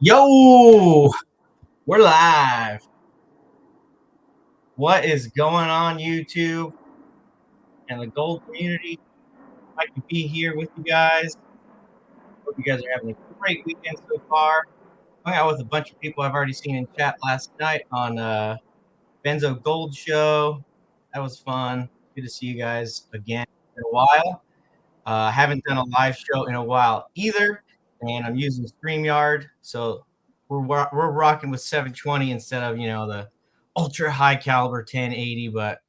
Yo, we're live. What is going on, YouTube and the gold community? Like to be here with you guys. Hope you guys are having a great weekend so far. Hung out with a bunch of people I've already seen in chat last night on Benzo Gold Show. That was fun. Good to see you guys again in a while. I haven't done a live show in a while either, and I'm using StreamYard, so we're rocking with 720 instead of the ultra high caliber 1080. But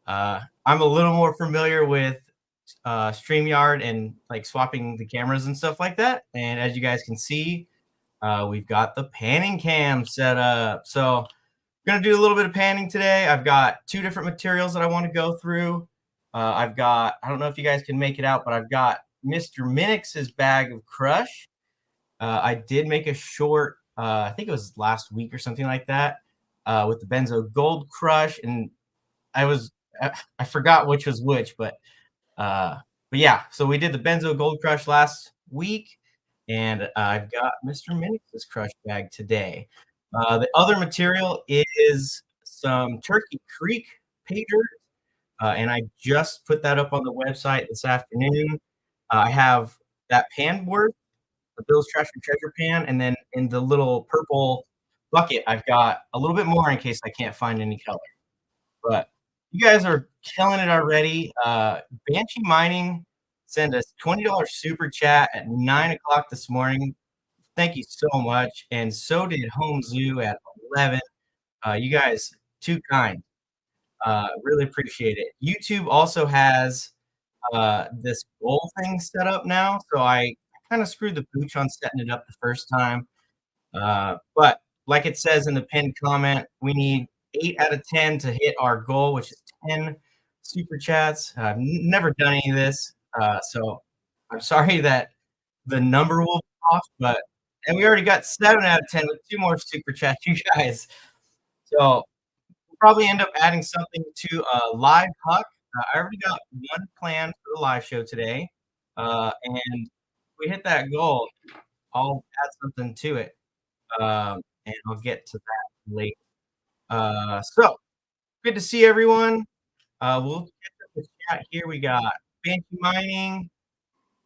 I'm a little more familiar with StreamYard and like swapping the cameras and stuff like that. And as you guys can see, we've got the panning cam set up. So I'm gonna do a little bit of panning today. I've got two different materials that I want to go through. I've got, I don't know if you guys can make it out, but I've got Mr. Minix's bag of crush. I did make a short, I think it was last week or something like that, with the Benzo Gold Crush, and I was I forgot which was which, but yeah. So we did the Benzo Gold Crush last week, and I've got Mr. Minix's crush bag today. The other material is some Turkey Creek pay dirt, and I just put that up on the website this afternoon. I have that pan board, the Bill's Trash and Treasure pan, and then in the little purple bucket, I've got a little bit more in case I can't find any color. But you guys are killing it already. Banshee Mining sent us $20 super chat at 9 o'clock this morning. Thank you so much. And so did Home Zoo at 11. You guys, too kind. Really appreciate it. YouTube also has this goal thing set up now. So I kind of screwed the pooch on setting it up the first time. But like it says in the pinned comment, we need 8 out of 10 to hit our goal, which is 10 super chats. I've never done any of this, so I'm sorry that the number will be off, and we already got 7 out of 10 with 2 more super chats, you guys. So we'll probably end up adding something to live Huck. I already got one plan for the live show today, and if we hit that goal, I'll add something to it. And I'll get to that later. So good to see everyone. We'll get to the chat here. We got Banshee Mining,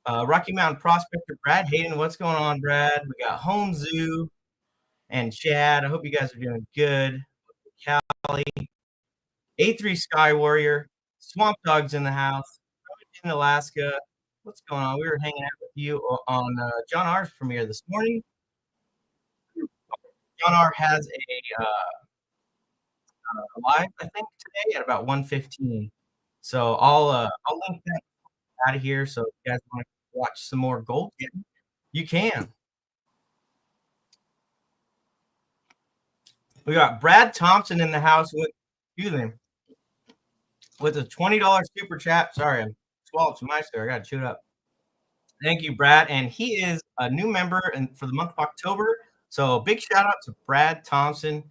Rocky Mountain Prospector, Brad Hayden. What's going on, Brad? We got Home Zoo and Chad. I hope you guys are doing good. Callie, A3 Sky Warrior, Swamp Dogs in the house, in Alaska. What's going on? We were hanging out with you on John R's premiere this morning. John R has a live, I think, today at about 1:15. So I'll link that out of here. So if you guys want to watch some more gold getting, you can. We got Brad Thompson in the house with, excuse me, with a $20 super chat. Sorry, I'm swallowed some ice there. I got to chew it up. Thank you, Brad. And he is a new member and for the month of October. So big shout out to Brad Thompson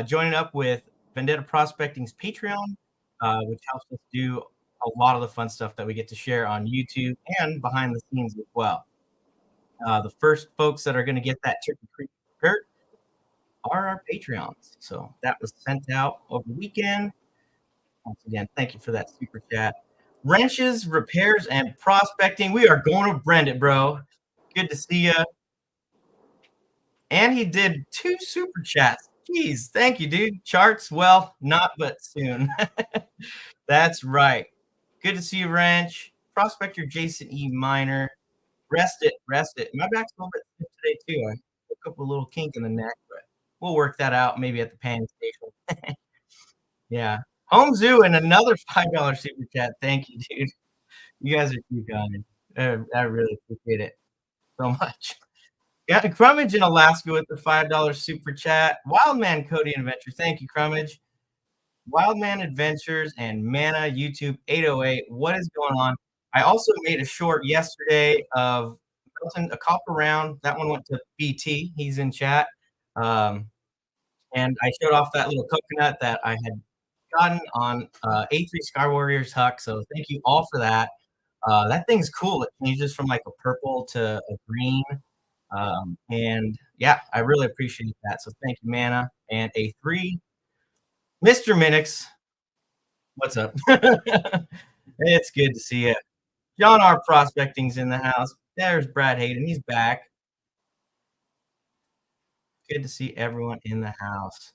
joining up with Vendetta Prospecting's Patreon, which helps us do a lot of the fun stuff that we get to share on YouTube and behind the scenes as well. The first folks that are going to get that Turkey Creek dirt are our Patreons. So that was sent out over the weekend. Once again, thank you for that super chat. Wrenches, repairs, and prospecting. We are going to brand it, bro. Good to see you. And he did 2 super chats. Jeez, thank you, dude. Charts, well, not but soon. That's right. Good to see you, Wrench. Prospector Jason E. Miner. Rest it. My back's a little bit stiff today, too. I woke up with a little kink in the neck, but we'll work that out maybe at the pan station. Yeah. Home Zoo and another $5 super chat. Thank you, dude. You guys are too kind. I really appreciate it so much. Yeah, Crummage in Alaska with the $5 super chat. Wildman Cody Adventure. Thank you, Crummage. Wildman Adventures and Mana YouTube 808. What is going on? I also made a short yesterday of a copper round. That one went to BT. He's in chat. And I showed off that little coconut that I had gotten on A3 Sky Warriors Huck. So thank you all for that. That thing's cool. It changes from like a purple to a green. And yeah, I really appreciate that. So thank you, Mana. And a three, Mr. Minix. What's up? It's good to see you. John R. Prospecting's in the house. There's Brad Hayden. He's back. Good to see everyone in the house.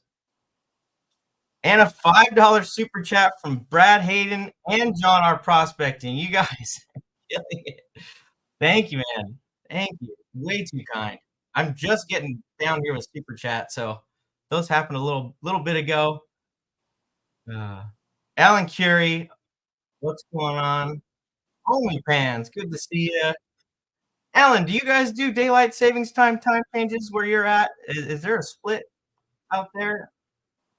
And a $5 super chat from Brad Hayden and John R. Prospecting. You guys are killing it. Thank you, man. Thank you. Way too kind. I'm just getting down here with super chat, so those happened a little bit ago. Alan Curie, what's going on? OnlyFans, good to see you. Alan, do you guys do daylight savings time changes where you're at? Is there a split out there?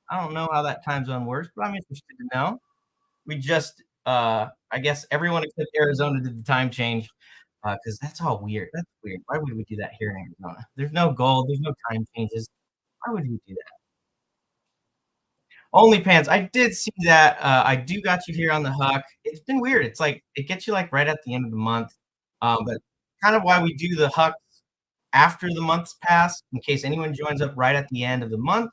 I don't know how that time zone works, but I'm interested to know. We just, I guess everyone except Arizona did the time change because that's all weird. That's weird. Why would we do that here in Arizona? There's no gold. There's no time changes. Why would we do that? OnlyFans. I did see that. I do got you here on the Huck. It's been weird. It's like it gets you like right at the end of the month. But kind of why we do the Huck after the month's passed, in case anyone joins up right at the end of the month,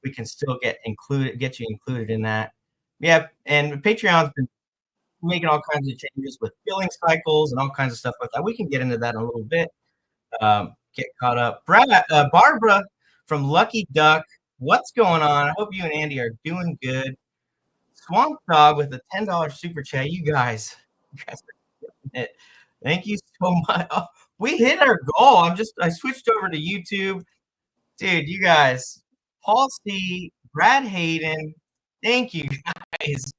we can still get you included in that. Yeah, and Patreon's been making all kinds of changes with billing cycles and all kinds of stuff like that. We can get into that in a little bit. Get caught up. Barbara from Lucky Duck, what's going on? I hope you and Andy are doing good. Swamp Dog with a $10 super chat. You guys are doing it. Thank you so much. Oh, we hit our goal. I switched over to YouTube. Dude, you guys, Paul C, Brad Hayden, thank you guys.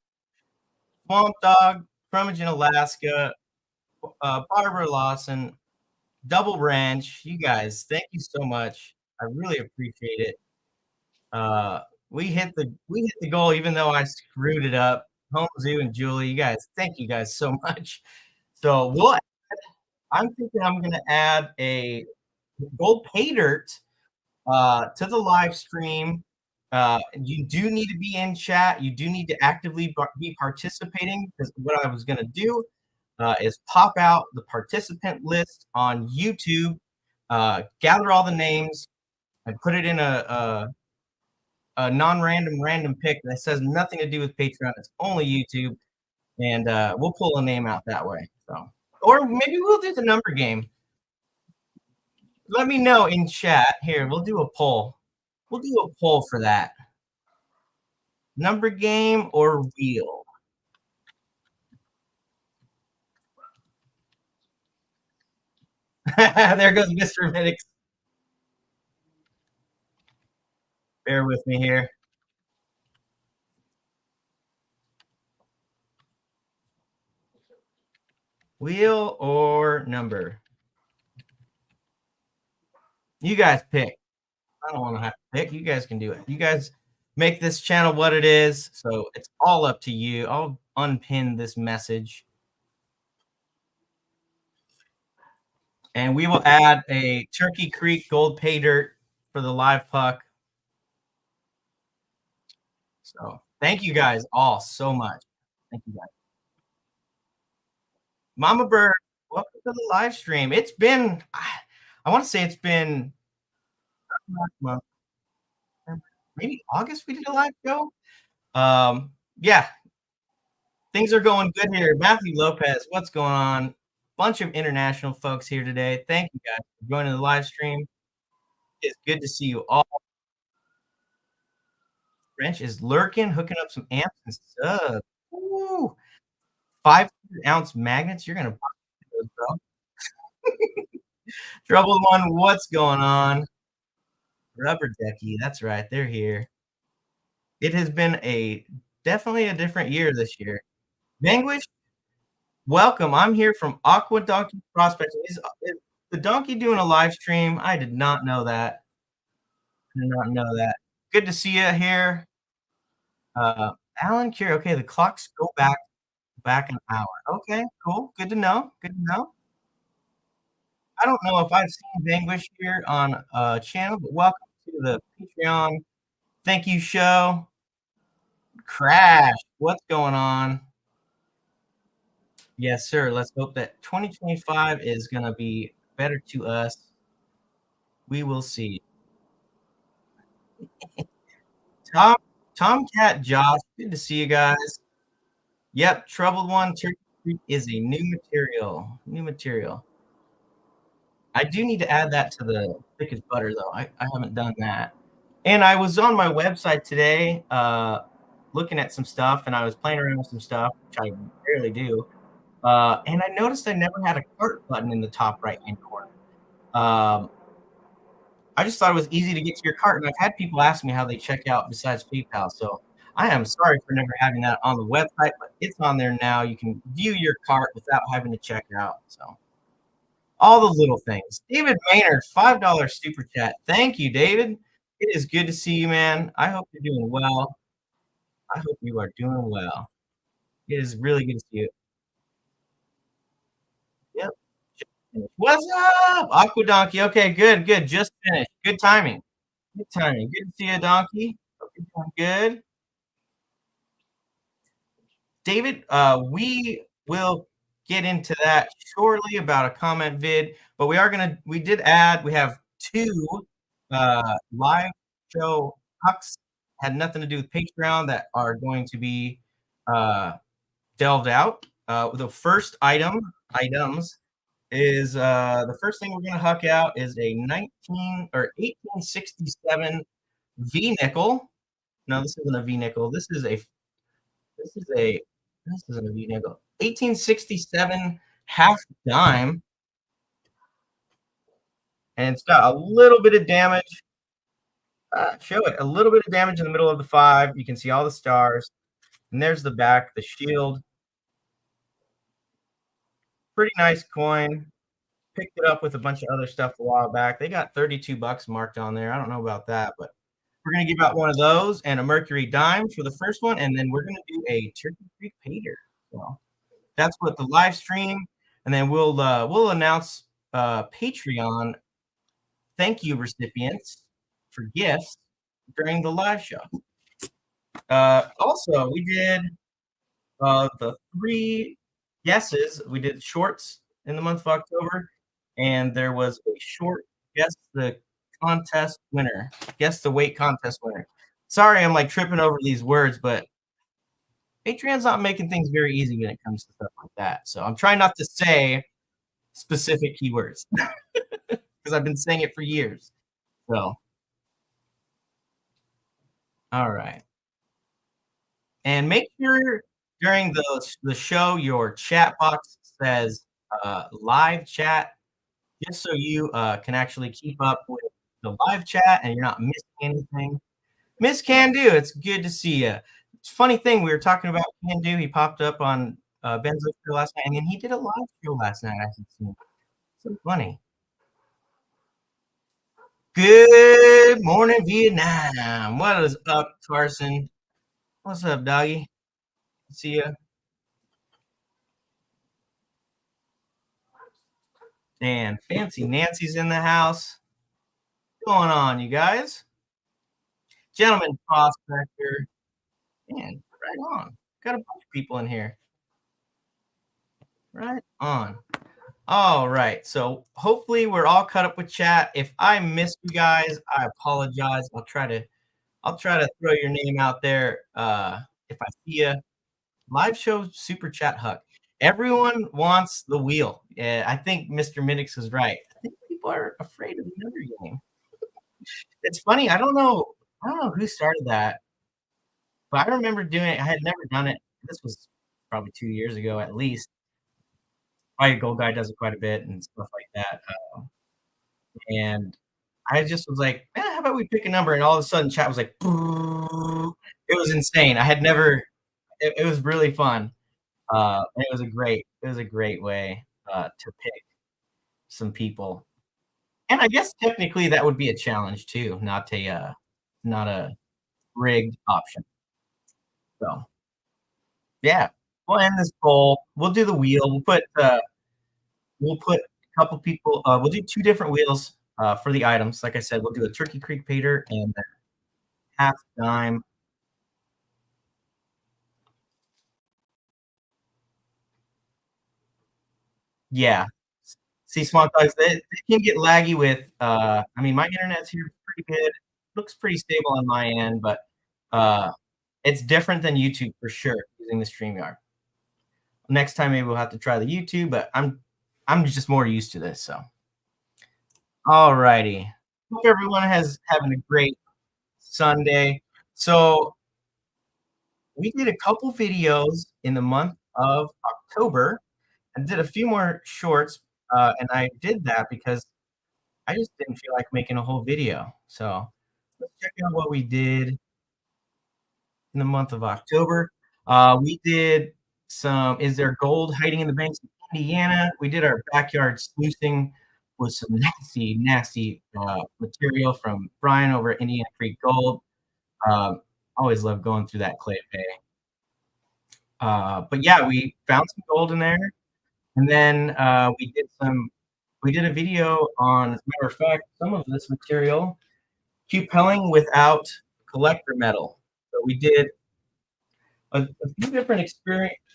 Swamp Dog, Fromage in Alaska, Barbara Lawson, Double Ranch, you guys, thank you so much. I really appreciate it. We hit the goal, even though I screwed it up. Home Zoo and Julie, you guys, thank you guys so much. So I'm thinking I'm gonna add a gold pay dirt to the live stream. You do need to be in chat. You do need to actively be participating because what I was going to do is pop out the participant list on YouTube, gather all the names, and put it in a non-random random pick that says nothing to do with Patreon. It's only YouTube, and we'll pull a name out that way. So, or maybe we'll do the number game. Let me know in chat. Here, we'll do a poll. We'll do a poll for that. Number game or wheel? There goes Mr. Minix. Bear with me here. Wheel or number? You guys pick. I don't want to have to pick. You guys can do it. You guys make this channel what it is. So it's all up to you. I'll unpin this message. And we will add a Turkey Creek gold pay dirt for the live puck. So thank you guys all so much. Thank you guys. Mama Bird, welcome to the live stream. It's been, I want to say it's been maybe August we did a live show. Yeah, things are going good here. Matthew Lopez, what's going on? Bunch of international folks here today. Thank you guys for joining the live stream. It's good to see you all. French is lurking, hooking up some amps and stuff. Woo! 500-ounce magnets. You're gonna pop those, bro. Troubled One, what's going on? Rubber Decky, that's right. They're here. It has been definitely a different year this year. Vanquish, welcome. I'm here from Aqua Donkey Prospecting. Is the donkey doing a live stream? I did not know that. I did not know that. Good to see you here. Alan Curie. Okay, the clocks go back an hour. Okay, cool. Good to know. Good to know. I don't know if I've seen Vanquish here on channel, but welcome to the Patreon thank you show. Crash, what's going on? Yes, sir. Let's hope that 2025 is going to be better to us. We will see. Tom, Tomcat Josh, good to see you guys. Yep, Troubled One Turkey Creek is a new material. New material. I do need to add that to the thick as butter, though. I haven't done that. And I was on my website today, looking at some stuff, and I was playing around with some stuff, which I rarely do. And I noticed I never had a cart button in the top right hand corner. I just thought it was easy to get to your cart, and I've had people ask me how they check out besides PayPal. So I am sorry for never having that on the website, but it's on there now. You can view your cart without having to check out. So all the little things. David Maynard, $5 super chat. Thank you, David. It is good to see you, man. I hope you're doing well. I hope you are doing well. It is really good to see you. Yep. What's up, Aqua Donkey? Okay, good, good. Just finished. Good timing. Good timing. Good to see you, Donkey. Hope you're doing good. David, we will get into that shortly about a comment vid, but we did add, we have two live show hucks, had nothing to do with Patreon, that are going to be uh, delved out. The first items is the first thing we're going to huck out is a 1867 V nickel. No, this isn't a V nickel. This is a this isn't a V nickel. 1867 half dime, and it's got a little bit of damage. Show it a little bit of damage in the middle of the 5. You can see all the stars, and there's the back, the shield. Pretty nice coin. Picked it up with a bunch of other stuff a while back. They got $32 marked on there. I don't know about that, but we're gonna give out one of those and a Mercury dime for the first one, and then we're gonna do a Turkey Creek Pater. So that's what the live stream, and then we'll announce Patreon thank you recipients for gifts during the live show. Also, we did the 3 guesses. We did shorts in the month of October, and there was a short guess the contest winner, guess the weight contest winner. Sorry, I'm like tripping over these words, but Patreon's not making things very easy when it comes to stuff like that. So I'm trying not to say specific keywords because I've been saying it for years. So, all right. And make sure during the show your chat box says live chat, just so you can actually keep up with the live chat and you're not missing anything. Miss Can Do, it's good to see you. It's a funny thing, we were talking about Can Do. He popped up on Ben's show last night, and then he did a live show last night. I can see. So funny. Good morning, Vietnam. What is up, Carson? What's up, doggy? See ya. And Fancy Nancy's in the house. What's going on, you guys? Gentleman Prospector. Man, right on. Got a bunch of people in here. Right on. All right. So hopefully we're all caught up with chat. If I missed you guys, I apologize. I'll try to throw your name out there if I see you. Live show super chat huck. Everyone wants the wheel. Yeah, I think Mr. Minix is right. I think people are afraid of the other game. It's funny. I don't know who started that, but I remember doing it. I had never done it. This was probably 2 years ago at least. My Gold Guy does it quite a bit and stuff like that. And I just was like, how about we pick a number? And all of a sudden, chat was like, it was insane. I had never. It was really fun. It was a great way to pick some people. And I guess technically that would be a challenge too, not a rigged option. So yeah, we'll end this poll. We'll do the wheel. We'll put a couple people. We'll do 2 different wheels for the items. Like I said, we'll do a Turkey Creek Pater and a half dime. Yeah, See, Smart Dogs, they can get laggy with, I mean, my internet's here pretty good. Looks pretty stable on my end, but uh, it's different than YouTube for sure using the StreamYard. Next time, maybe we'll have to try the YouTube, but I'm just more used to this. So, alrighty. Hope everyone has having a great Sunday. So, we did a couple videos in the month of October and did a few more shorts, and I did that because I just didn't feel like making a whole video. So let's check out what we did in the month of October. We did some Is There Gold Hiding in the Banks of Indiana? We did our backyard sluicing with some nasty material from Brian over at Indiana Creek Gold. Always love going through that clay bay. But yeah, we found some gold in there. And then we did a video on, as a matter of fact, some of this material, Qpelling without collector metal. So we did a few different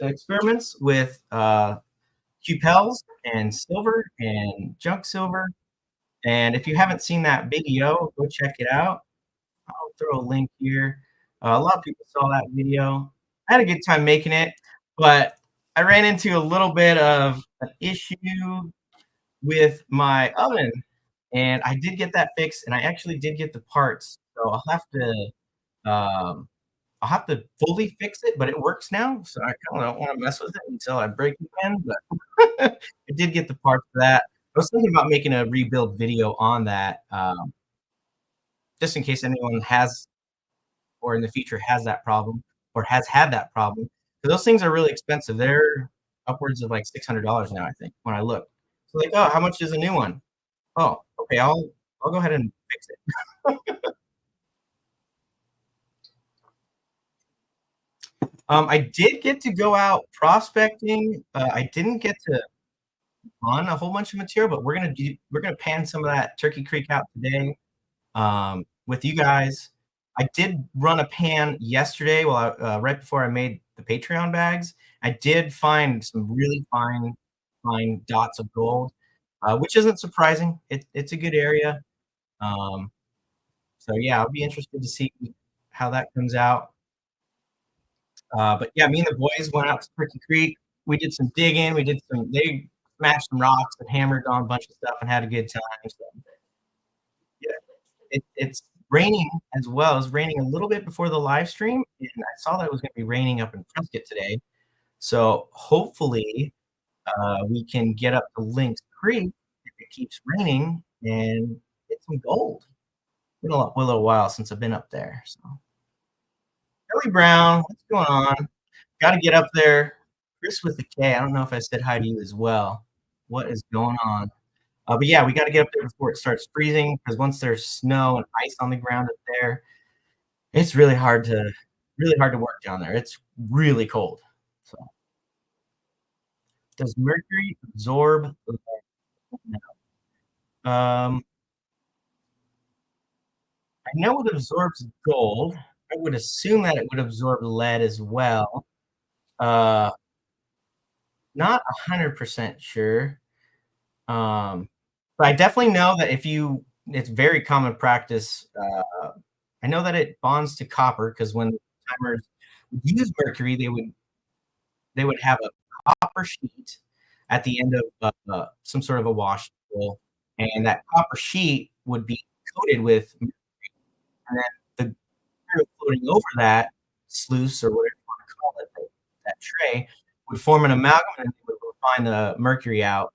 experiments with Qpels and silver and junk silver. And if you haven't seen that video, go check it out. I'll throw a link here. A lot of people saw that video. I had a good time making it, but I ran into a little bit of an issue with my oven, and I did get that fixed, and I actually did get the parts. So um, I'll have to fully fix it, but it works now. So I kind of don't want to mess with it until I break it again. But I did get the parts for that. I was thinking about making a rebuild video on that, just in case anyone has or in the future has that problem or has had that problem. Because those things are really expensive. They're upwards of like $600 now, I think, when I look. So like, oh, how much is a new one? Oh, okay, I'll go ahead and fix it. I did get to go out prospecting. I didn't get to run a whole bunch of material, but we're gonna pan some of that Turkey Creek out today with you guys. I did run a pan yesterday while right before I made the Patreon bags. I did find some really fine dots of gold, which isn't surprising. It's a good area. Um, so yeah, I'll be interested to see how that comes out. But yeah, me and the boys went out to Turkey Creek. We did some digging. They smashed some rocks and hammered on a bunch of stuff and had a good time. So, yeah, it's raining as well. It's raining a little bit before the live stream, and I saw that it was going to be raining up in Prescott today. So hopefully we can get up to Lynx Creek if it keeps raining and get some gold. It's been a little while since I've been up there. So, Kelly Brown, what's going on? Got to get up there. Chris with the K. I don't know if I said hi to you as well. What is going on? But yeah, we got to get up there before it starts freezing because once there's snow and ice on the ground up there, it's really hard to work down there. It's really cold. So, does mercury absorb? I know it absorbs gold. I would assume that it would absorb lead as well. Uh, Not 100% sure. But I definitely know that it's very common practice. I know that it bonds to copper because when timers would use mercury, they would have a copper sheet at the end of some sort of a wash tool, and that copper sheet would be coated with mercury, and then the material floating over that sluice or whatever you want to call it, that tray, would form an amalgam and they would refine the mercury out,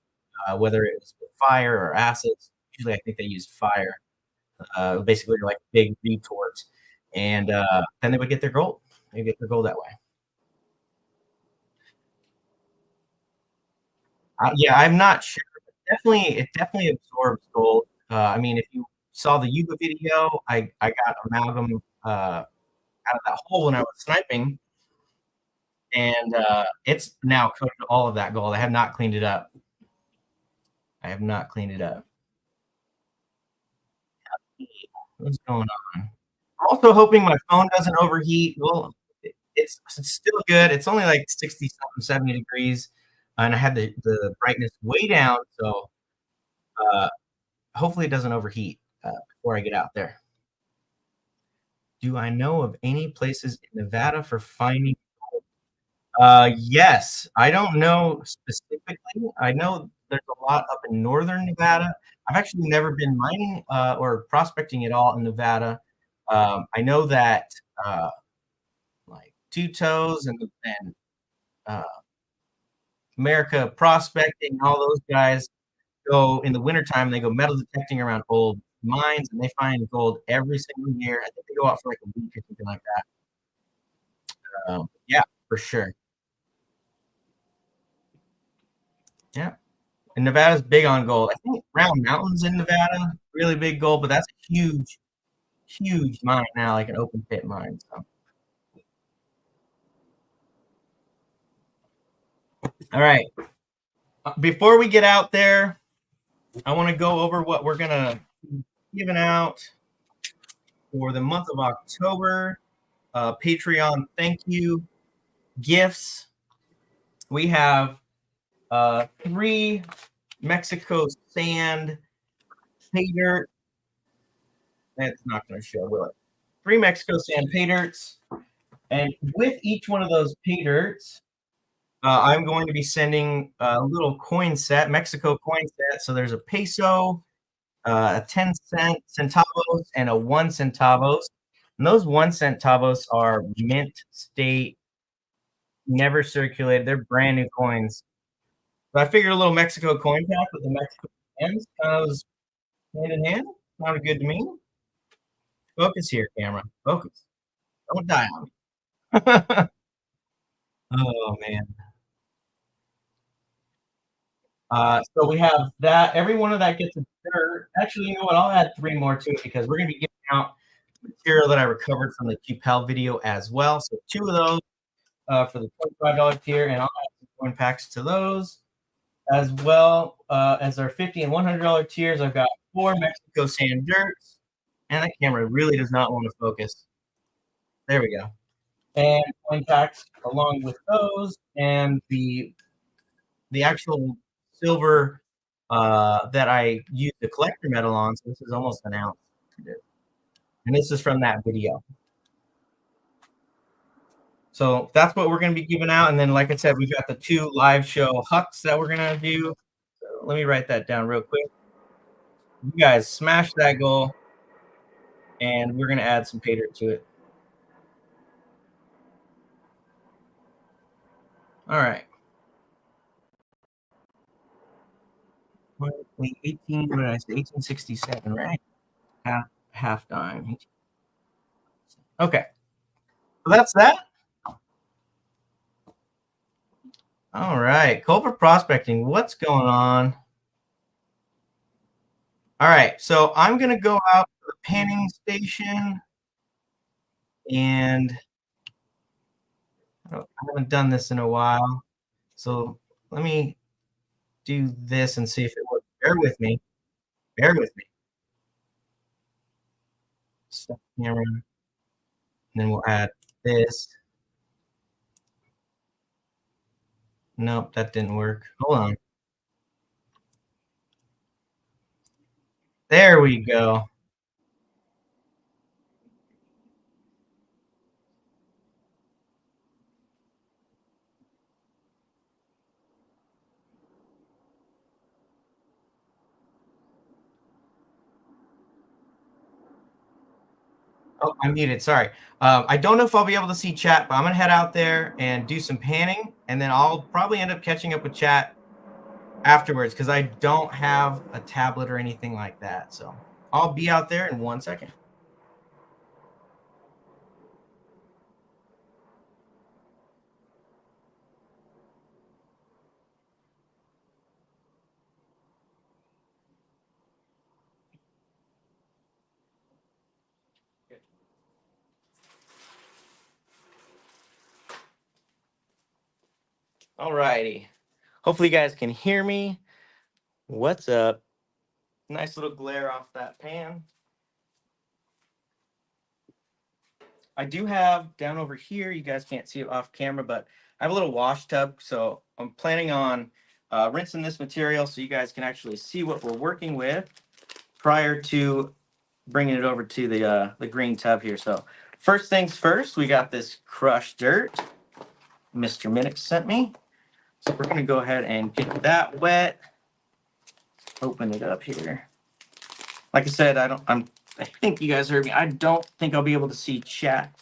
whether it was with fire or acids. Usually, I think they used fire. Basically, like big retorts, and then they would get their gold. They get their gold that way. Yeah, I'm not sure. It definitely absorbs gold. I mean, if you saw the Yuba video, I got amalgam out of that hole when I was sniping, and it's now coated all of that gold. I have not cleaned it up. I have not cleaned it up. What's going on? I'm also hoping my phone doesn't overheat. Well, it's still good. It's only like 60 something, 70 degrees, and I had the brightness way down, so Hopefully it doesn't overheat before I get out there. Do I know of any places in Nevada for finding? Yes. I don't know specifically. I know there's a lot up in northern Nevada. I've actually never been mining or prospecting at all in Nevada. I know that like Two Toes and uh, America Prospecting, all those guys go in the wintertime, they go metal detecting around old mines and they find gold every single year. I think they go out for like a week or something like that. Yeah, for sure. Yeah. And Nevada's big on gold. I think Round Mountain's in Nevada, really big gold, but that's a huge, huge mine now, like an open pit mine. So, all right. Before we get out there, I want to go over what we're gonna giving out for the month of October. Patreon thank you gifts. We have 3 Mexico sand pay dirt. That's not going to show, will it? 3 Mexico sand pay dirts. And with each one of those pay dirts, I'm going to be sending a little coin set, Mexico coin set. So there's a peso, a 10-cent centavos, and a 1 centavos. And those 1 centavos are mint state, never circulated. They're brand new coins. So I figured a little Mexico coin pack with the Mexico hands kind of was hand in hand. Sounded good to me. Focus here, camera. Focus. Don't die on me. Oh man. So we have that. Every one of that gets a dirt. Actually, you know what? I'll add 3 more to it because we're going to be giving out material that I recovered from the QPAL video as well. So 2 of those for the $25 tier, and I'll add some coin packs to those as well as our $50 and $100 tiers. I've got 4 Mexico sand dirts, and that camera really does not want to focus. There we go. And coin packs along with those, and the actual silver that I used the collector metal on. So this is almost an ounce, and this is from that video. So that's what we're going to be giving out. And then, like I said, we've got the 2 live show hucks that we're going to do. So let me write that down real quick. You guys smash that goal, and we're going to add some pay dirt to it. All right. 18, what did I say? 1867, right? Half dime. Okay. So that's that. All right. Culver prospecting. What's going on? All right. So I'm going to go out to the panning station, and I haven't done this in a while. So let me do this and see if it works. Bear with me. Bear with me. Stop camera. And then we'll add this. Nope, that didn't work. Hold on. There we go. Oh, I'm muted. Sorry. I don't know if I'll be able to see chat, but I'm going to head out there and do some panning, and then I'll probably end up catching up with chat afterwards because I don't have a tablet or anything like that. So I'll be out there in 1 second. All righty. Hopefully you guys can hear me. What's up? Nice little glare off that pan. I do have down over here, you guys can't see it off camera, but I have a little wash tub. So I'm planning on rinsing this material so you guys can actually see what we're working with prior to bringing it over to the green tub here. So first things first, we got this crushed dirt Mr. Minnick sent me. So we're gonna go ahead and get that wet. Open it up here. Like I said, I think you guys heard me. I don't think I'll be able to see chat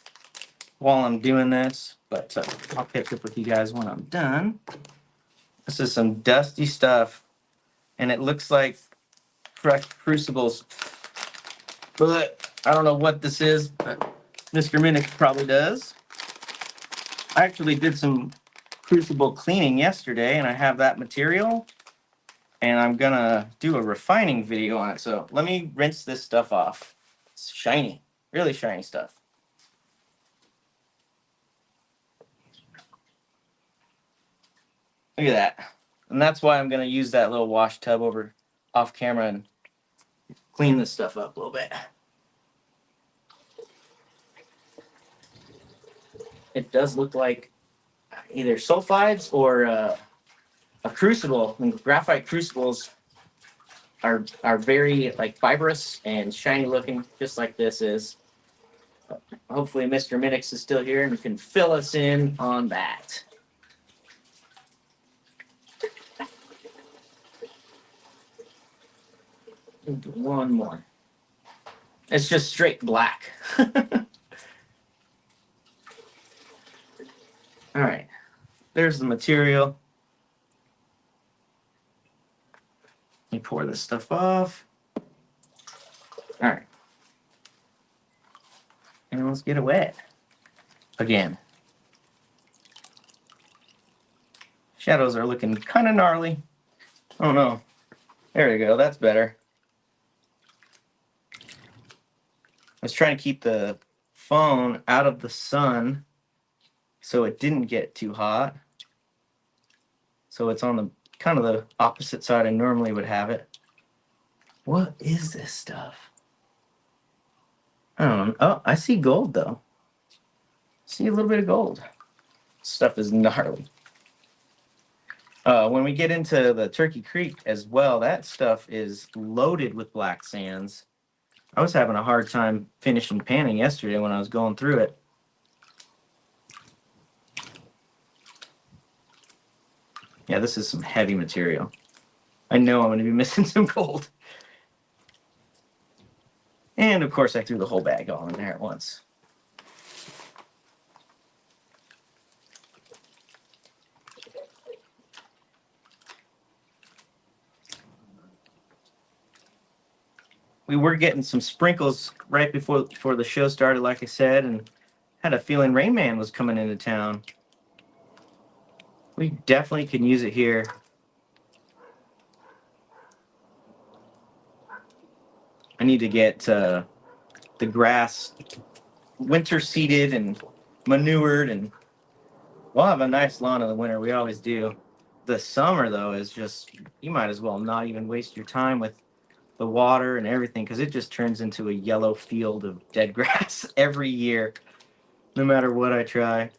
while I'm doing this, but I'll catch up with you guys when I'm done. This is some dusty stuff, and it looks like crushed crucibles, but I don't know what this is, but Mr. Minnick probably does. I actually did some crucible cleaning yesterday, and I have that material, and I'm gonna do a refining video on it. So let me rinse this stuff off. It's shiny, really shiny stuff. Look at that. And that's why I'm gonna use that little wash tub over off camera and clean this stuff up a little bit. It does look like either sulfides or a crucible. And graphite crucibles are very like fibrous and shiny looking, just like this is. Hopefully Mr. Minix is still here and can fill us in on that. One more. It's just straight black. All right, there's the material. Let me pour this stuff off. All right. And let's get it wet again. Shadows are looking kind of gnarly. I don't know. There we go. That's better. I was trying to keep the phone out of the sun so it didn't get too hot. So it's on the kind of the opposite side I normally would have it. What is this stuff? I don't know. Oh, I see gold though. See a little bit of gold. Stuff is gnarly. When we get into the Turkey Creek as well, that stuff is loaded with black sands. I was having a hard time finishing panning yesterday when I was going through it. Yeah, this is some heavy material. I know I'm going to be missing some gold. And of course, I threw the whole bag all in there at once. We were getting some sprinkles right before the show started, like I said, and had a feeling Rain Man was coming into town. We definitely can use it here. I need to get the grass winter seeded and manured, and we'll have a nice lawn in the winter. We always do. The summer, though, is just, you might as well not even waste your time with the water and everything, because it just turns into a yellow field of dead grass every year, no matter what I try.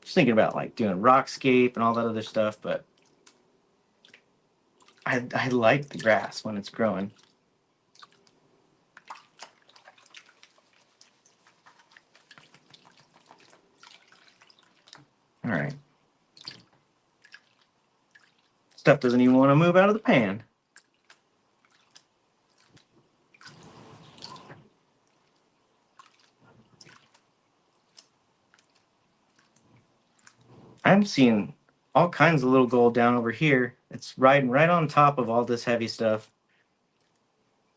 Just thinking about like doing rockscape and all that other stuff, but I like the grass when it's growing. All right. Stuff doesn't even want to move out of the pan. I'm seeing all kinds of little gold down over here. It's riding right on top of all this heavy stuff.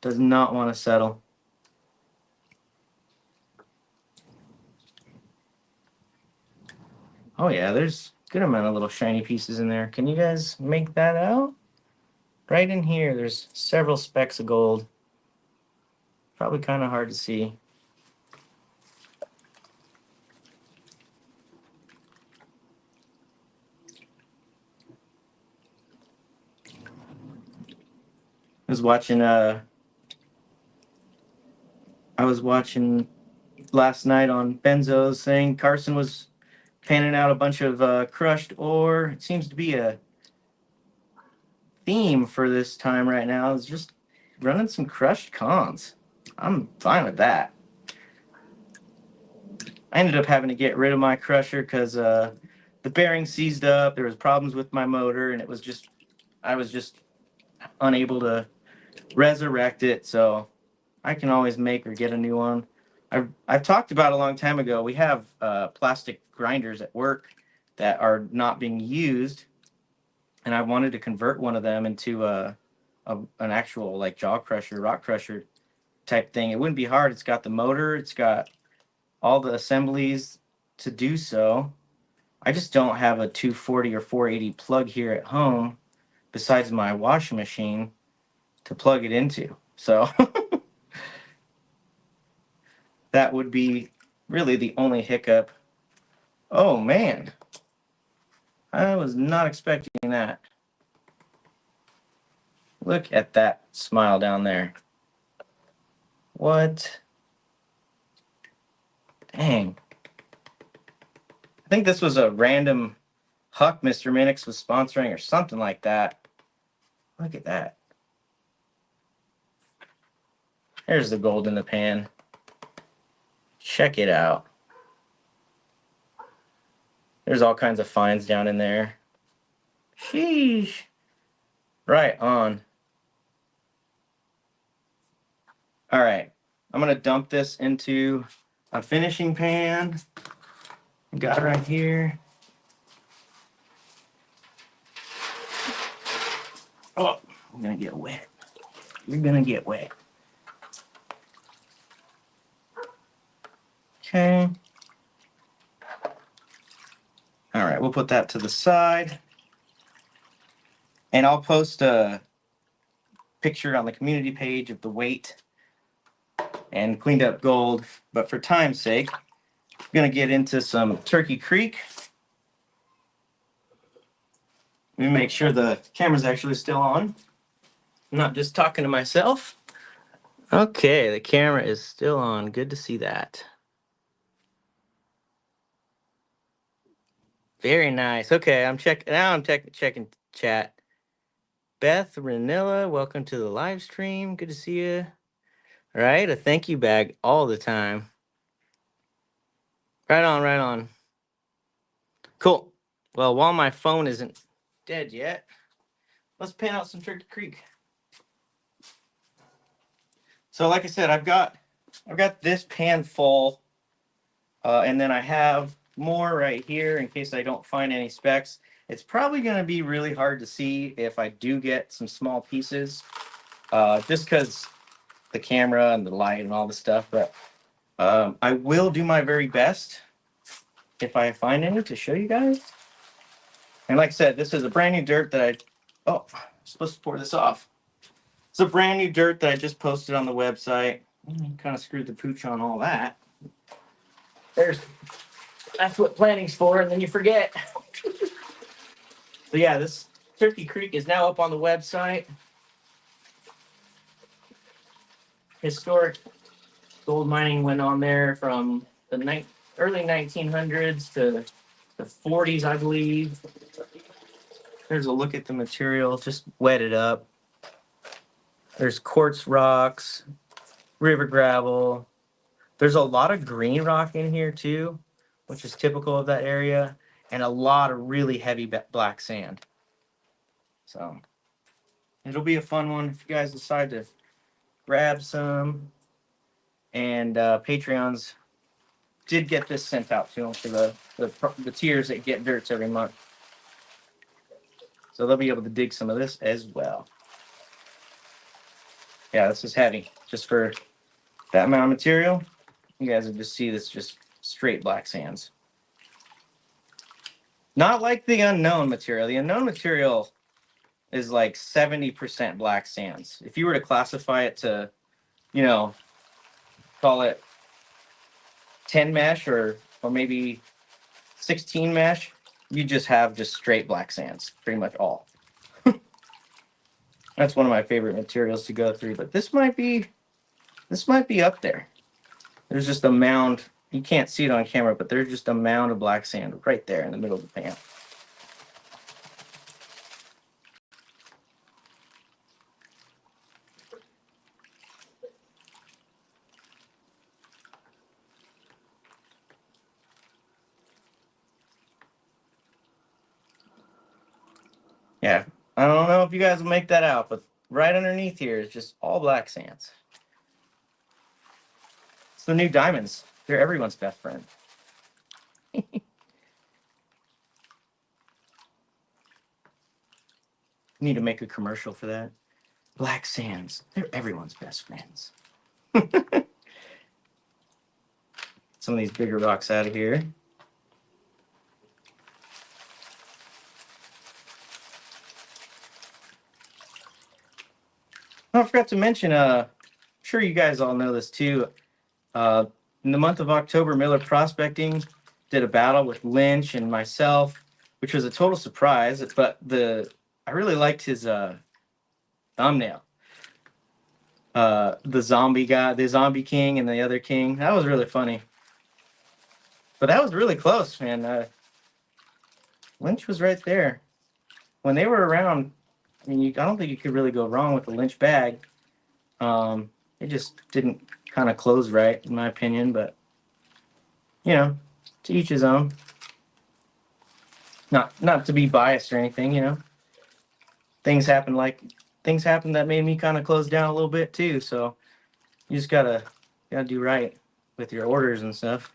Does not want to settle. Oh yeah, there's a good amount of little shiny pieces in there. Can you guys make that out? Right in here, there's several specks of gold. Probably kind of hard to see. I was watching last night on Benzo's saying Carson was panning out a bunch of crushed ore. It seems to be a theme for this time right now. Is just running some crushed cons. I'm fine with that. I ended up having to get rid of my crusher because the bearing seized up. There was problems with my motor, and I was just unable to resurrect it. So I can always make or get a new one. I've talked about a long time ago. We have plastic grinders at work that are not being used, and I wanted to convert one of them into an actual like jaw crusher, rock crusher type thing. It wouldn't be hard. It's got the motor. It's got all the assemblies to do so. I just don't have a 240 or 480 plug here at home besides my washing machine to plug it into. So that would be really the only hiccup. Oh man, I was not expecting that. Look at that smile down there. What? Dang. I think this was a random Huck Mr. Minix was sponsoring or something like that. Look at that. There's the gold in the pan. Check it out. There's all kinds of finds down in there. Sheesh. Right on. All right. I'm going to dump this into a finishing pan. Got it right here. Oh, I'm going to get wet. You're going to get wet. Okay. All right, we'll put that to the side. And I'll post a picture on the community page of the weight and cleaned up gold. But for time's sake, I'm going to get into some Turkey Creek. Let me make sure the camera's actually still on. I'm not just talking to myself. Okay, the camera is still on. Good to see that. Very nice. Okay, I'm checking chat. Beth Ranilla, welcome to the live stream. Good to see you. All right, a thank you bag all the time. Right on, right on. Cool. Well, while my phone isn't dead yet, let's pan out some Turkey Creek. So like I said, I've got this pan full, and then I have more right here in case I don't find any specks. It's probably going to be really hard to see if I do get some small pieces, just because the camera and the light and all the stuff. But I will do my very best if I find any to show you guys. And like I said, this is a brand new dirt that I'm supposed to pour this off. It's a brand new dirt that I just posted on the website. Kind of screwed the pooch on all that. That's what planning's for, and then you forget. So yeah, this Turkey Creek is now up on the website. Historic gold mining went on there from the early 1900s to the 40s, I believe. There's a look at the material, just wet it up. There's quartz rocks, river gravel. There's a lot of green rock in here too, which is typical of that area, and a lot of really heavy black sand. So it'll be a fun one if you guys decide to grab some. And Patreons did get this sent out to them for the tiers that get dirts every month. So they'll be able to dig some of this as well. Yeah, this is heavy. Just for that amount of material, you guys will just see this just straight black sands. Not like the unknown material. The unknown material is like 70% black sands. If you were to classify it to, call it 10 mesh or maybe 16 mesh, you just have just straight black sands, pretty much all. That's one of my favorite materials to go through, but this might be up there. There's just a mound you can't see it on camera, but there's just a mound of black sand right there in the middle of the pan. Yeah, I don't know if you guys will make that out, but right underneath here is just all black sands. It's the new diamonds. They're everyone's best friend. Need to make a commercial for that. Black sands. They're everyone's best friends. Some of these bigger rocks out of here. Oh, I forgot to mention, I'm sure you guys all know this too. In the month of October, Miller Prospecting did a battle with Lynch and myself, which was a total surprise. But I really liked his thumbnail. The zombie guy, the zombie king, and the other king. That was really funny. But that was really close, man. Lynch was right there when they were around. I mean, I don't think you could really go wrong with the Lynch bag. It just didn't kind of close right, in my opinion. But you know, to each his own. Not to be biased or anything, you know. Things happen that made me kind of close down a little bit too. So you just gotta do right with your orders and stuff.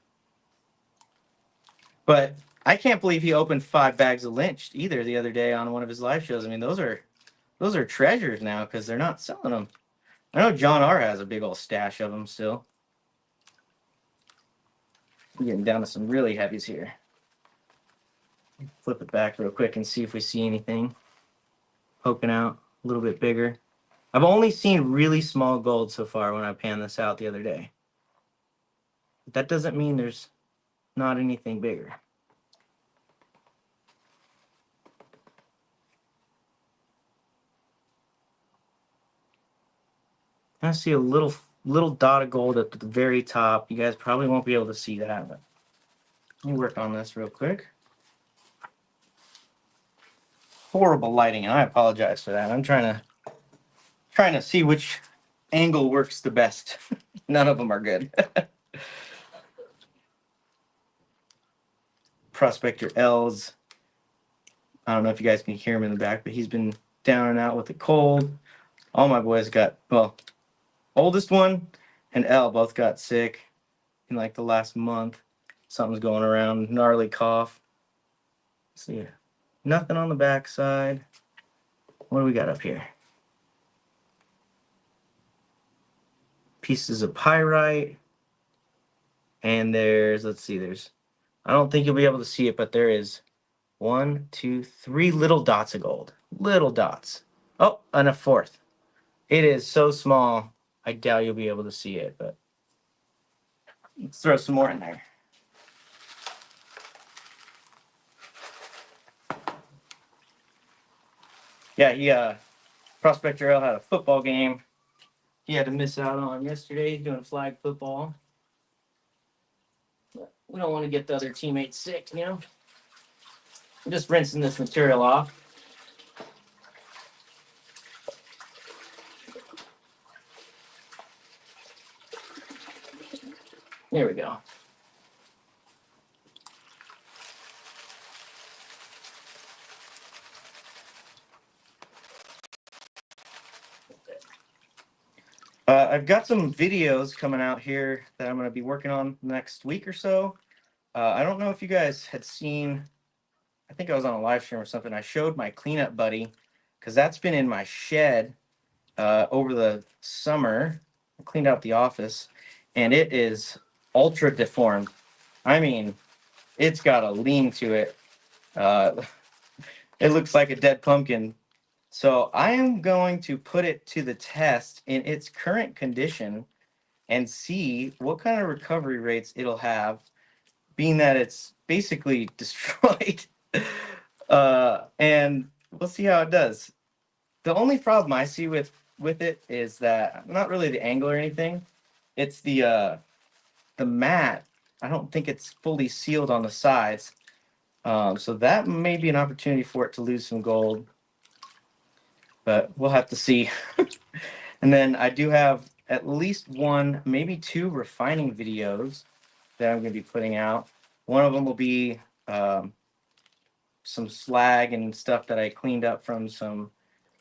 But I can't believe he opened 5 bags of Lynch either the other day on one of his live shows. I mean, those are treasures now because they're not selling them. I know John R has a big old stash of them still. I'm getting down to some really heavies here. Flip it back real quick and see if we see anything poking out a little bit bigger. I've only seen really small gold so far when I panned this out the other day. But that doesn't mean there's not anything bigger. I see a little dot of gold at the very top. You guys probably won't be able to see that, but let me work on this real quick. Horrible lighting, and I apologize for that. I'm trying to see which angle works the best. None of them are good. Prospector L's. I don't know if you guys can hear him in the back, but he's been down and out with the cold. All my boys got, well, oldest one and L both got sick in like the last month. Something's going around, gnarly cough. Let's see, nothing on the back side. What do we got up here? Pieces of pyrite. And let's see, I don't think you'll be able to see it, but there is 1, 2, 3 little dots of gold. Little dots. Oh, and a 4th. It is so small, I doubt you'll be able to see it, but let's throw some more in there. Yeah, Prospector L had a football game he had to miss out on yesterday. He's doing flag football. But we don't want to get the other teammates sick, you know? I'm just rinsing this material off. There we go. I've got some videos coming out here that I'm going to be working on next week or so. I don't know if you guys had seen, I think I was on a live stream or something. I showed my cleanup buddy because that's been in my shed over the summer. I cleaned out the office and it is ultra deformed. I mean, it's got a lean to it. It looks like a dead pumpkin. So I am going to put it to the test in its current condition and see what kind of recovery rates it'll have, being that it's basically destroyed. And we'll see how it does. The only problem I see with it is that not really the angle or anything. It's the mat I don't think it's fully sealed on the sides. So that may be an opportunity for it to lose some gold, but we'll have to see. And then I do have at least one, maybe two refining videos that I'm going to be putting out. One of them will be some slag and stuff that I cleaned up from some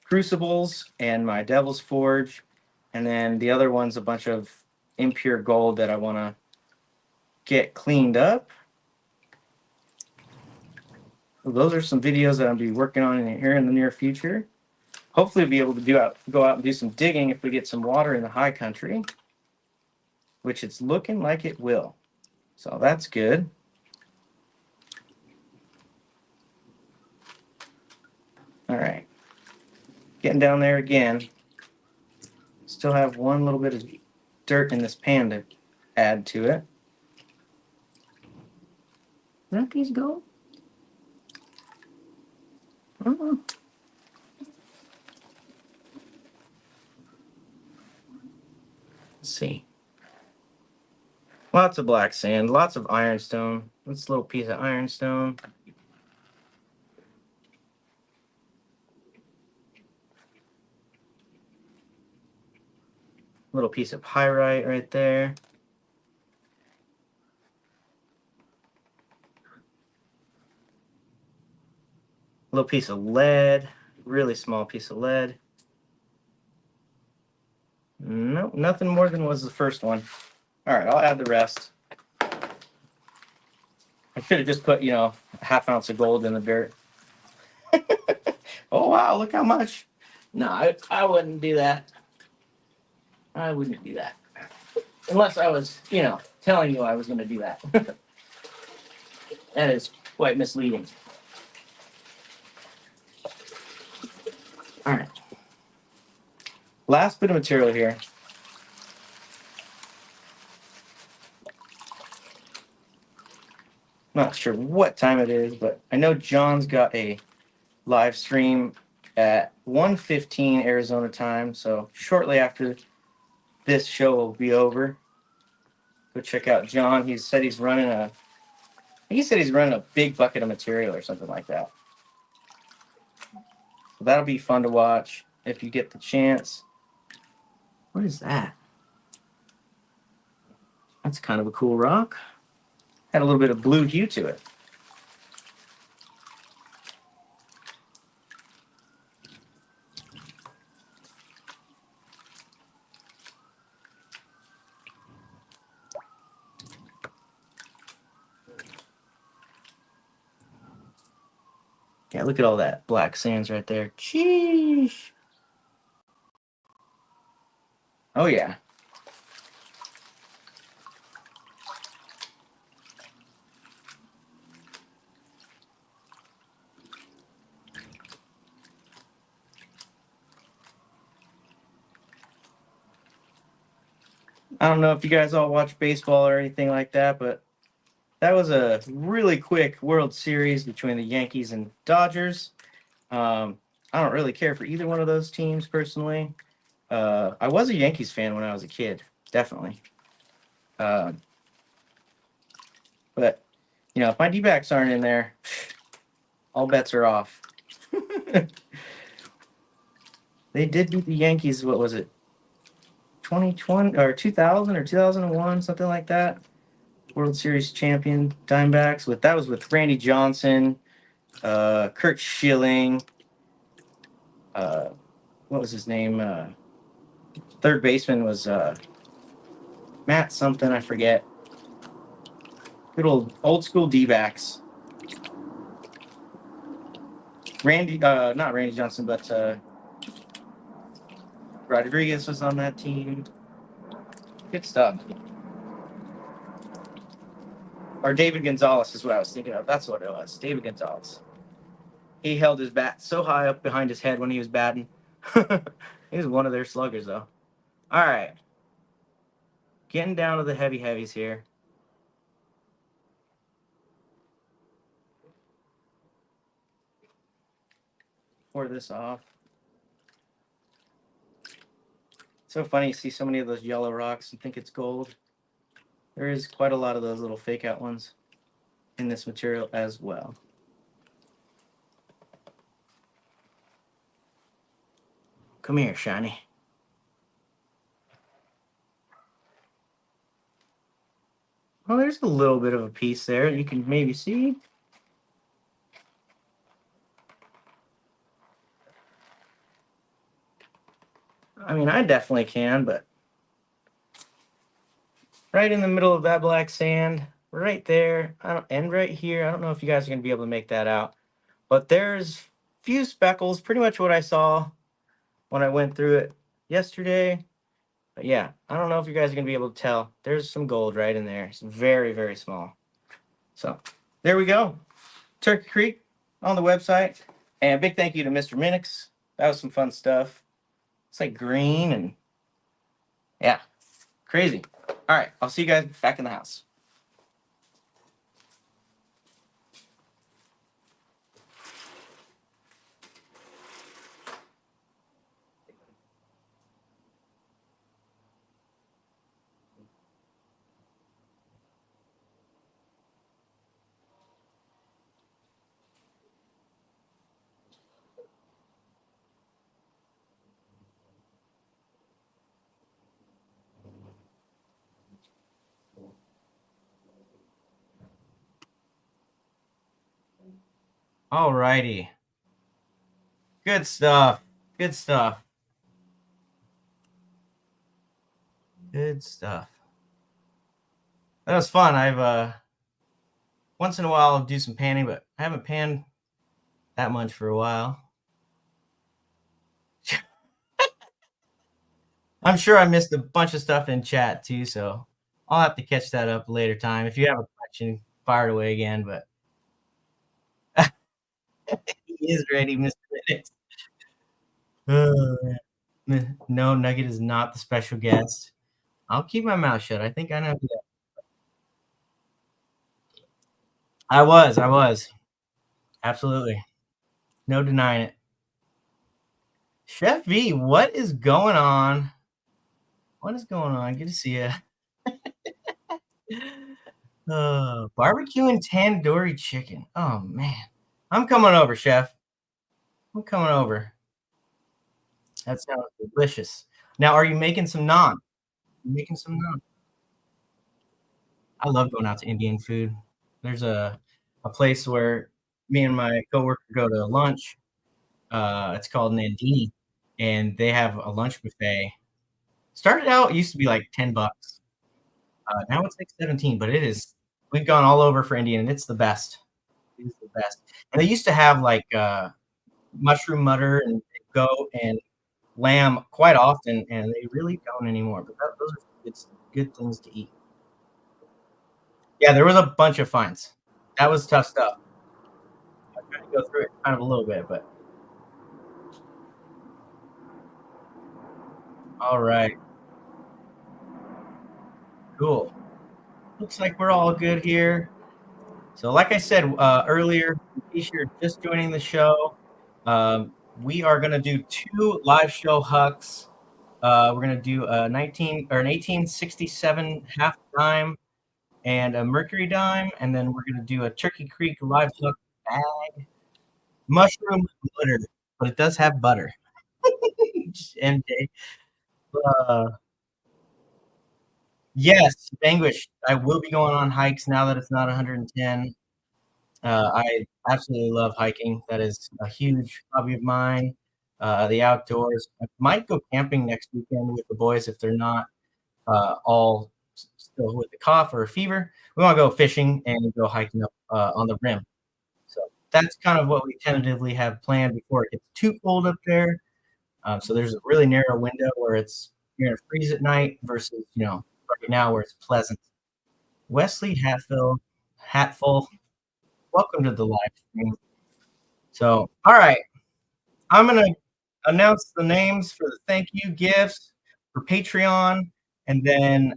crucibles and my Devil's Forge. And then the other one's a bunch of impure gold that I want to get cleaned up. So those are some videos that I'll be working on here in the near future. Hopefully be able to go out and do some digging if we get some water in the high country, which it's looking like it will. So that's good. All right. Getting down there again. Still have one little bit of dirt in this pan to add to it. Is that piece of gold? Oh. Let's see. Lots of black sand, lots of ironstone. This little piece of ironstone. Little piece of pyrite right there. Little piece of lead, really small piece of lead. Nope, nothing more than was the first one. All right, I'll add the rest. I should have just put, a half ounce of gold in the dirt. Oh, wow, look how much. No, I wouldn't do that. I wouldn't do that. Unless I was, telling you I was going to do that. That is quite misleading. All right. Last bit of material here. Not sure what time it is, but I know John's got a live stream at 1:15 Arizona time. So shortly after this show will be over, go check out John. He said he's running a big bucket of material or something like that. So that'll be fun to watch if you get the chance. What is that? That's kind of a cool rock. Had a little bit of blue hue to it. Yeah, look at all that black sands right there. Sheesh. Oh, yeah. I don't know if you guys all watch baseball or anything like that, but that was a really quick World Series between the Yankees and Dodgers. I don't really care for either one of those teams personally. I was a Yankees fan when I was a kid, definitely. But if my D-backs aren't in there, all bets are off. They did beat the Yankees. What was it? 2020 or 2000 or 2001, something like that. World Series champion Diamondbacks. That was with Randy Johnson, Kurt Schilling. What was his name? Third baseman was Matt something, I forget. Good old school D-backs. Not Randy Johnson, but Rodriguez was on that team. Good stuff. Or David Gonzalez is what I was thinking of. That's what it was. David Gonzalez. He held his bat so high up behind his head when he was batting. He was one of their sluggers, though. All right. Getting down to the heavies here. Pour this off. So funny to see so many of those yellow rocks and think it's gold. there is quite a lot of those little fake out ones in this material as well. Come here, Shiny. Well, there's a little bit of a piece there. You can maybe see. I mean, I definitely can, but right in the middle of that black sand, right there, and right here, I don't know if you guys are going to be able to make that out, but there's few speckles, pretty much what I saw when I went through it yesterday. But yeah, I don't know if you guys are going to be able to tell. There's some gold right in there. It's very, very small. So there we go. Turkey Creek on the website. And big thank you to Mr. Minix. That was some fun stuff. It's like green and yeah, crazy. All right, I'll see you guys back in the house. All righty. Good stuff. Good stuff. Good stuff. That was fun. I've once in a while I'll do some panning, but I haven't panned that much for a while. I'm sure I missed a bunch of stuff in chat too, so I'll have to catch that up later time. If you have a question, fire it away again, but he is ready, Mr. Minutes. No, Nugget is not the special guest. I'll keep my mouth shut. I think I know who that. I was. Absolutely. No denying it. Chef V, what is going on? What is going on? Good to see you. Barbecue and tandoori chicken. Oh man. I'm coming over, Chef. I'm coming over. That sounds delicious. Now, are you making some naan? You making some naan? I love going out to Indian food. There's a place where me and my coworker go to lunch. It's called Nandini, and they have a lunch buffet. Started out, it used to be like $10. Now it's like 17, but it is. We've gone all over for Indian, and it's the best. It's the best. And they used to have like mushroom mutter and goat and lamb quite often, and they really don't anymore. But those are good things to eat. Yeah, there was a bunch of finds. That was tough stuff. I'm trying to go through it kind of a little bit, but all right. Cool. Looks like we're all good here. So like I said earlier, in case you're just joining the show, we are going to do 2 live show hucks. We're going to do an 1867 half dime and a Mercury dime, and then we're going to do a Turkey Creek live huck bag. Mushroom butter, but it does have butter. MJ. Yes, Vanquish. I will be going on hikes now that it's not 110. I absolutely love hiking. That is a huge hobby of mine. The outdoors. I might go camping next weekend with the boys if they're not all still with the cough or a fever. We want to go fishing and go hiking up on the rim. So that's kind of what we tentatively have planned before it gets too cold up there. So there's a really narrow window where you're gonna freeze at night versus right now where it's pleasant. Wesley Hatful, welcome to the live stream. So, all right, I'm gonna announce the names for the thank you gifts for Patreon, and then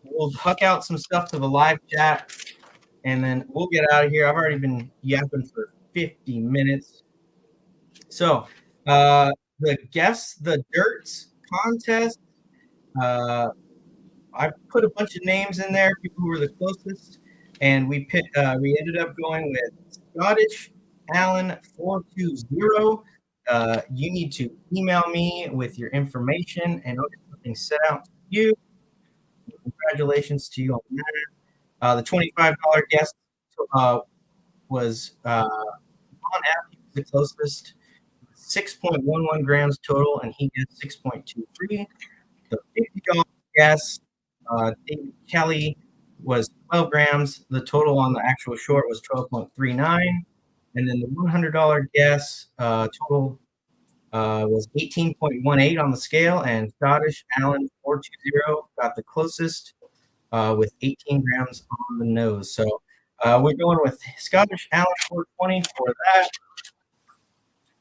we'll huck out some stuff to the live chat, and then we'll get out of here. I've already been yapping for 50 minutes. So, the Guess the Dirts contest. I put a bunch of names in there, people who were the closest, and we ended up going with Scottish Allen 420. You need to email me with your information, and I'll get something set out to you. Congratulations to you on that. The $25 guest was Ron App, the closest, 6.11 grams total, and he gets 6.23. The $50 guest, David Kelly, was 12 grams. The total on the actual short was 12.39. And then the $100 guess total was 18.18 on the scale, and Scottish Allen 420 got the closest with 18 grams on the nose. So we're going with Scottish Allen 420 for that.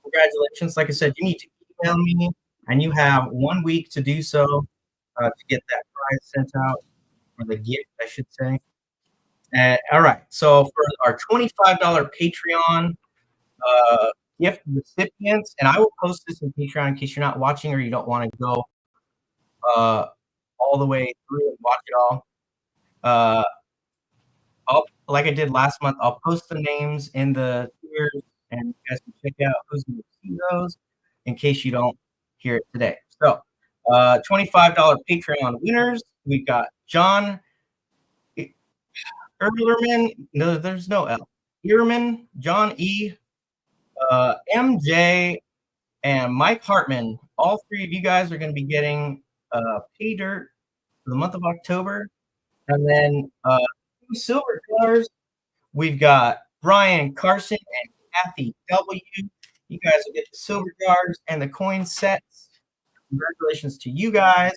Congratulations. Like I said, you need to email me, and you have 1 week to do so to get that prize sent out, or the gift, I should say. All right. So for our $25 Patreon gift recipients, and I will post this in Patreon in case you're not watching or you don't want to go all the way through and watch it all. Like I did last month, I'll post the names in the tiers, and you guys can check out who's going to see those in case you don't hear it today. So, $25 Patreon winners, we've got John Erlerman. No, there's no L. Ehrman, John E., MJ, and Mike Hartman. All three of you guys are going to be getting pay dirt for the month of October. And then silver colors, we've got Brian Carson and Kathy W. You guys will get the silver jars and the coin sets. Congratulations to you guys.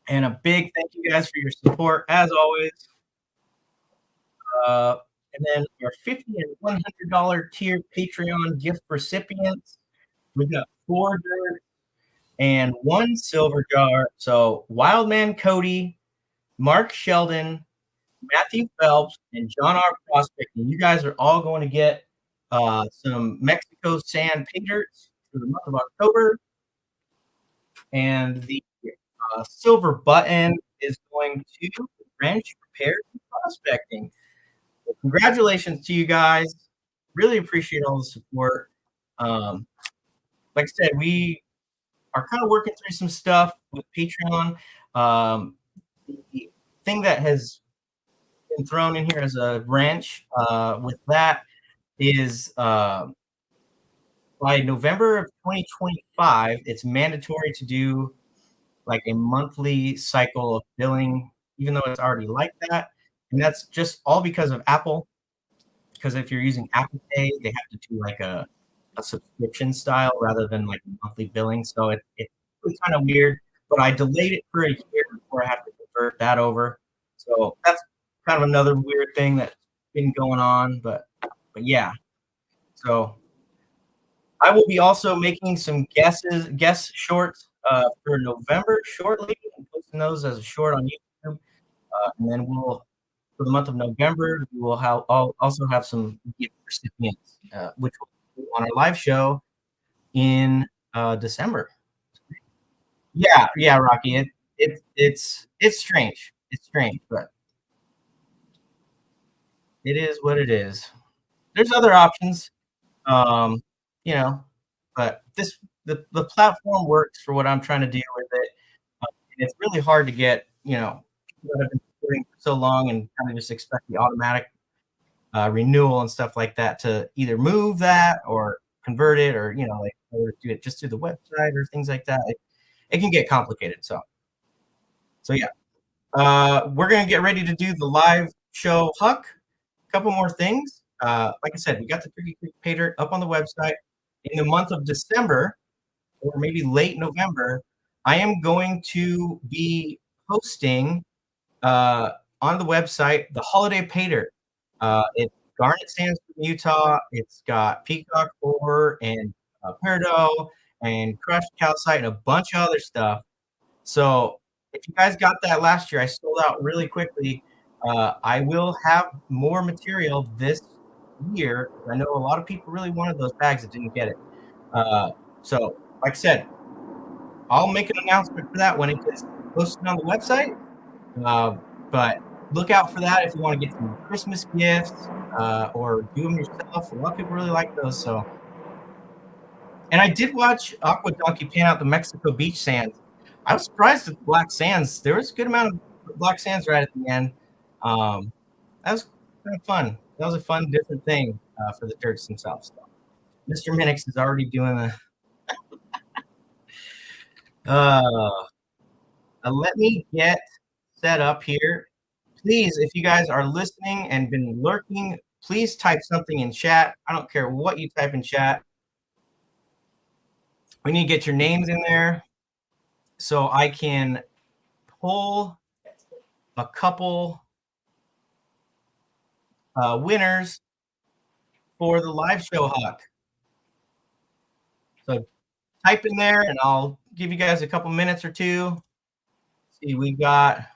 And a big thank you guys for your support, as always. And then our $50 and $100 tier Patreon gift recipients, we've got 4 dirt and 1 silver jar. So Wildman Cody, Mark Sheldon, Matthew Phelps, and John R. Prospecting. You guys are all going to get some Mexico sand pay dirt for the month of October. And the silver button is going to Wrench Repair and Prospecting. So congratulations to you guys. Really appreciate all the support. Like I said, we are kind of working through some stuff with Patreon. The thing that has been thrown in here as a wrench with that is by November of 2025, it's mandatory to do like a monthly cycle of billing, even though it's already like that. And that's just all because of Apple. Because if you're using Apple Pay, they have to do like a subscription style rather than like monthly billing. So it's kind of weird, but I delayed it for a year before I have to convert that over. So that's kind of another weird thing that's been going on, but yeah. So I will be also making some guest shorts for November shortly, and posting those as a short on YouTube. And then for the month of November, we will also have some gift recipients, which will be on our live show in December. Yeah, Rocky. It's strange. It's strange, but it is what it is. There's other options, you know, but the platform works for what I'm trying to do with it. And it's really hard to get, people that have been supporting for so long and kind of just expect the automatic renewal and stuff like that to either move that or convert it, or or do it just through the website or things like that. It can get complicated. So yeah, we're gonna get ready to do the live show. Huck, a couple more things. Like I said, we got the Turkey Creek Pay Dirt up on the website. In the month of December, or maybe late November, I am going to be posting on the website the holiday pay dirt. It's garnet sands from Utah. It's got peacock ore and peridot and crushed calcite and a bunch of other stuff. So if you guys got that last year, I sold out really quickly. I will have more material this year. I know a lot of people really wanted those bags that didn't get it. So like I said, I'll make an announcement for that when it gets posted on the website. But look out for that if you want to get some Christmas gifts or do them yourself. A lot of people really like those. So, and I did watch Aqua Donkey pan out the Mexico beach sands. I was surprised at the black sands. There was a good amount of black sands right at the end. That was kind of fun. That was a fun, different thing for the Turks themselves. So, Mr. Minix is already doing the. Let me get set up here. Please, if you guys are listening and been lurking, please type something in chat. I don't care what you type in chat. We need to get your names in there so I can pull a couple winners for the live show, Huck. So type in there and I'll give you guys a couple minutes or two. See, we got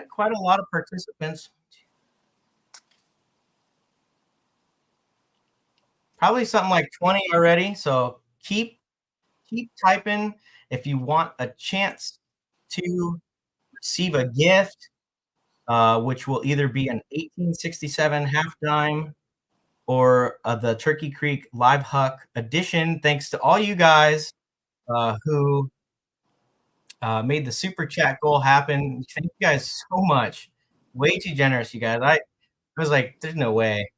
quite a lot of participants. Probably something like 20 already. So keep typing if you want a chance to receive a gift, which will either be an 1867 half dime or the Turkey Creek Live Huck edition. Thanks to all you guys who made the super chat goal happen. Thank you guys so much. Way too generous, you guys. I was like, there's no way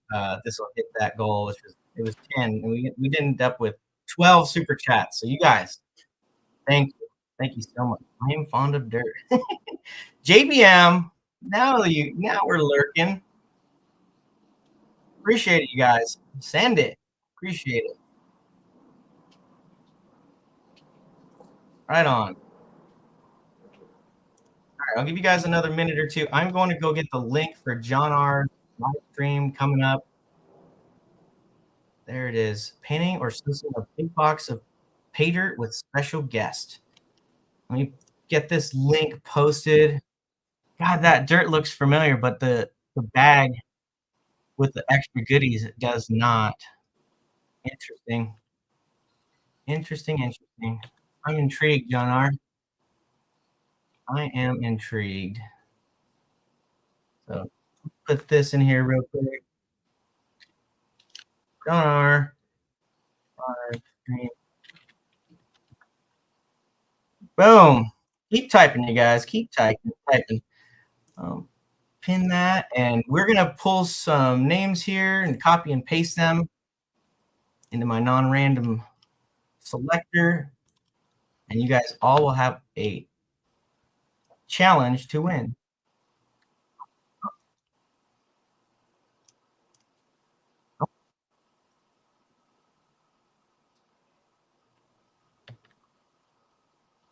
this will hit that goal, which was 10, and we did end up with 12 super chats. So you guys, thank you so much. I am fond of dirt. JBM, now we're lurking. Appreciate it, you guys. Send it. Appreciate it. Right on. All right, I'll give you guys another minute or two. I'm going to go get the link for John R. live stream coming up. There it is. Painting or slicing a big box of pay dirt with special guest. Let me get this link posted. God, that dirt looks familiar, but the bag with the extra goodies, it does not. Interesting. I'm intrigued, John R. I am intrigued. So put this in here real quick. John R. Boom. Keep typing, you guys. Keep typing. Pin that, and we're going to pull some names here and copy and paste them into my non-random selector, and you guys all will have a challenge to win.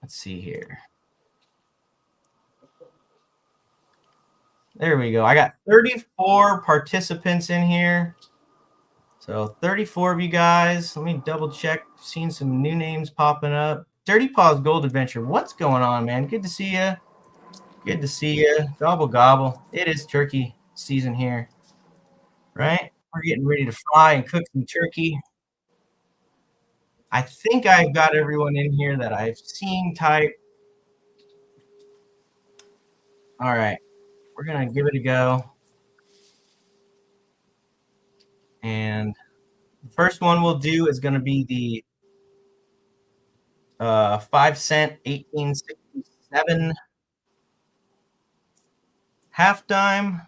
Let's see here. There we go. I got 34 participants in here. So 34 of you guys. Let me double check. Seen some new names popping up. Dirty Paws Gold Adventure. What's going on, man? Good to see you. Good to see you. Gobble, gobble. It is turkey season here, right? We're getting ready to fry and cook some turkey. I think I've got everyone in here that I've seen type. All right. We're going to give it a go. And the first one we'll do is going to be the 5-cent 1867 half dime.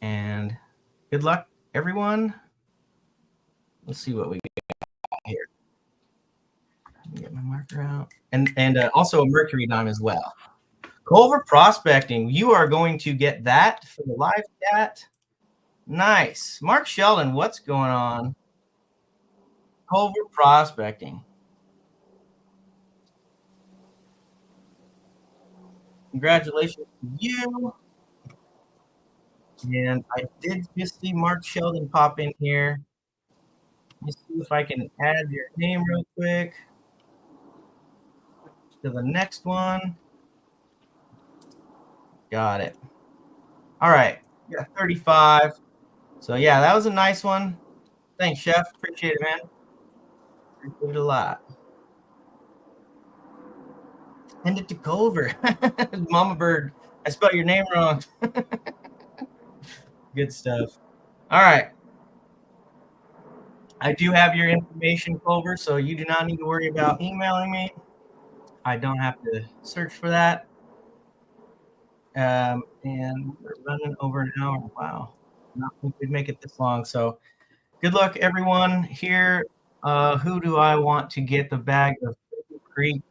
And good luck, everyone. Let's see what we got here. Get my marker out. And also a mercury dime as well. Culver Prospecting, you are going to get that for the live chat. Nice. Mark Sheldon, what's going on? Culver Prospecting. Congratulations to you. And I did just see Mark Sheldon pop in here. Let me see if I can add your name real quick to the next one. Got it. All right. We got 35. So, yeah, that was a nice one. Thanks, Chef. Appreciate it, man. Appreciate it a lot. Send it to Culver. Mama Bird. I spelled your name wrong. Good stuff. All right. I do have your information, Culver, so you do not need to worry about emailing me. I don't have to search for that. And we're running over an hour. Wow. Not think we'd make it this long. So good luck, everyone. Here, who do I want to get the bag of Creek?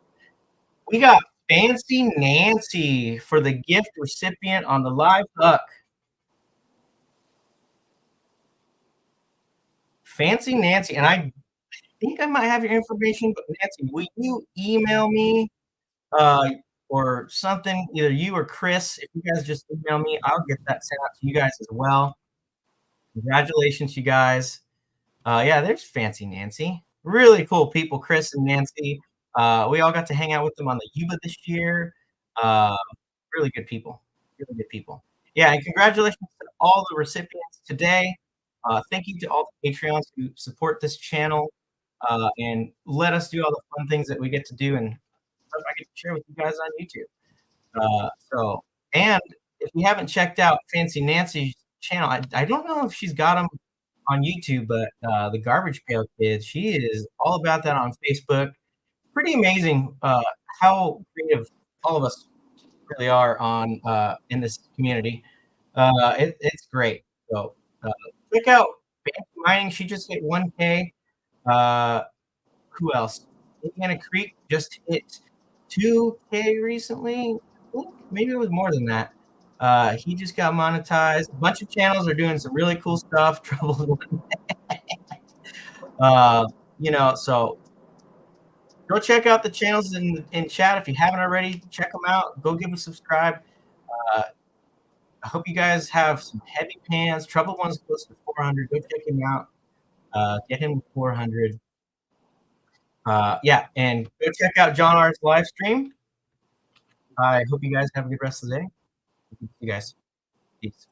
We got Fancy Nancy for the gift recipient on the live hook. Fancy Nancy, and I think I might have your information, but Nancy, will you email me or something? Either you or Chris, if you guys just email me, I'll get that sent out to you guys as well. Congratulations, you guys. Yeah, there's Fancy Nancy. Really cool people, Chris and Nancy. We all got to hang out with them on the Yuba this year. Really good people. Really good people. Yeah, and congratulations to all the recipients today. Thank you to all the Patreons who support this channel and let us do all the fun things that we get to do and stuff I get to share with you guys on YouTube. And if you haven't checked out Fancy Nancy's channel, I don't know if she's got them on YouTube, but the Garbage Pail Kids, she is all about that on Facebook. Pretty amazing how creative all of us really are on in this community. It's great. So check out Fancy Mining. She just hit 1K. Who else? Indiana Creek just hit 2K recently. I think maybe it was more than that. He just got monetized. A bunch of channels are doing some really cool stuff. Trouble, so go check out the channels in chat if you haven't already. Check them out. Go give them a subscribe. I hope you guys have some heavy pans. Trouble One's close to 400. Go check him out. Get him 400. Yeah, and go check out John R's live stream. I hope you guys have a good rest of the day. See you guys. Peace.